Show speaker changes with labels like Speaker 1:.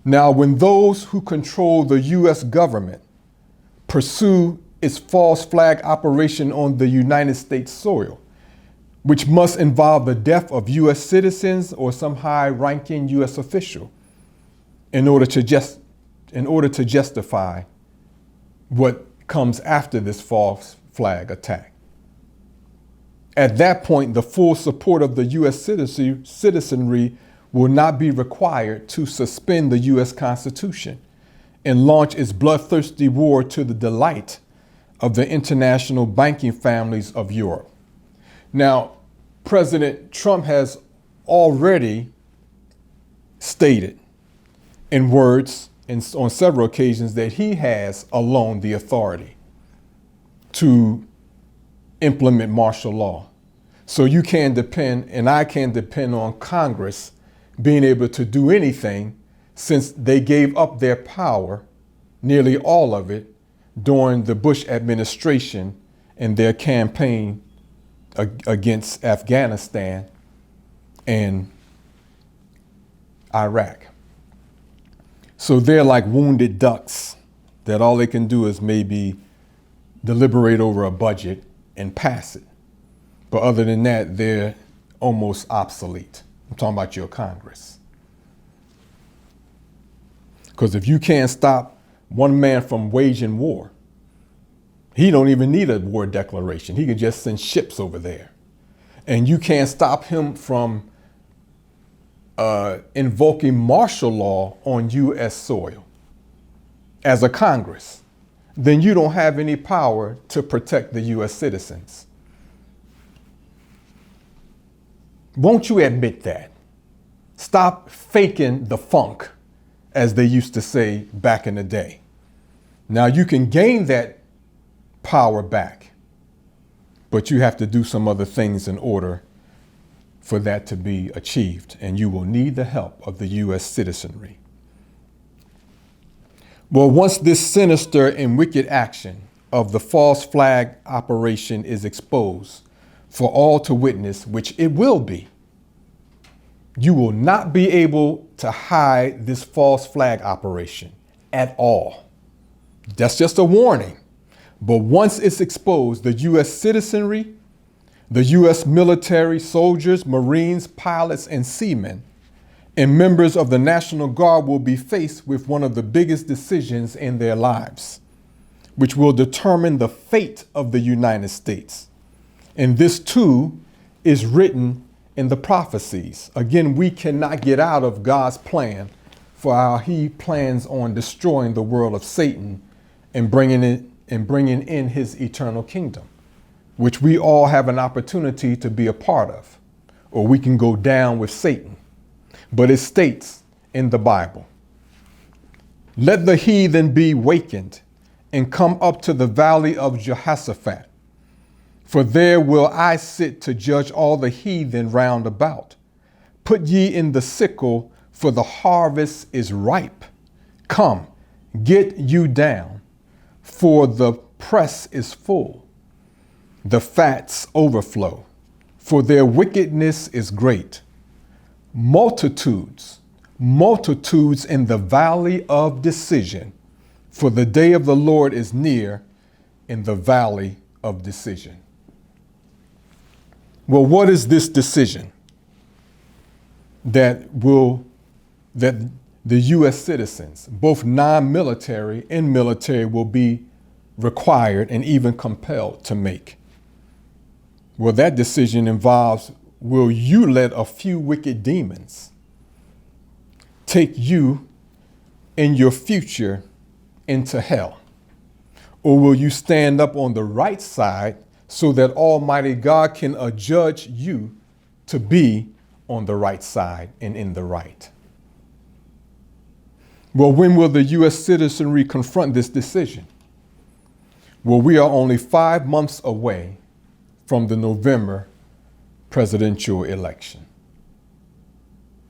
Speaker 1: Now, when those who control the U.S. government pursue its false flag operation on the United States soil, which must involve the death of U.S. citizens or some high-ranking U.S. official in order to justify what comes after this false flag attack. At that point, the full support of the U.S. citizenry will not be required to suspend the U.S. Constitution and launch its bloodthirsty war to the delight of the international banking families of Europe. Now, President Trump has already stated in words and on several occasions that he has alone the authority to implement martial law. So you can depend, and I can depend on Congress being able to do anything, since they gave up their power, nearly all of it, during the Bush administration and their campaign against Afghanistan and Iraq. So they're like wounded ducks that all they can do is maybe deliberate over a budget and pass it. But other than that, they're almost obsolete. I'm talking about your Congress. Because if you can't stop one man from waging war, he don't even need a war declaration. He can just send ships over there. And you can't stop him from invoking martial law on U.S. soil as a Congress. Then you don't have any power to protect the U.S. citizens. Won't you admit that? Stop faking the funk, as they used to say back in the day. Now you can gain that power back, but you have to do some other things in order for that to be achieved, and you will need the help of the U.S. citizenry. Well, once this sinister and wicked action of the false flag operation is exposed for all to witness, which it will be, you will not be able to hide this false flag operation at all. That's just a warning. But once it's exposed, the U.S. citizenry, the U.S. military, soldiers, Marines, pilots, and seamen, and members of the National Guard will be faced with one of the biggest decisions in their lives, which will determine the fate of the United States. And this too is written in the prophecies. Again, we cannot get out of God's plan for how he plans on destroying the world of Satan and bringing in his eternal kingdom, which we all have an opportunity to be a part of, or we can go down with Satan. But it states in the Bible, "Let the heathen be wakened and come up to the valley of Jehoshaphat. For there will I sit to judge all the heathen round about. Put ye in the sickle, for the harvest is ripe. Come, get you down, for the press is full. The fats overflow, for their wickedness is great. Multitudes, multitudes in the valley of decision, for the day of the Lord is near in the valley of decision." Well, what is this decision that the U.S. citizens, both non-military and military, will be required and even compelled to make? Well, that decision involves, will you let a few wicked demons take you and your future into hell? Or will you stand up on the right side so that Almighty God can adjudge you to be on the right side and in the right? Well, when will the U.S. citizenry confront this decision? Well, we are only 5 months away from the November presidential election.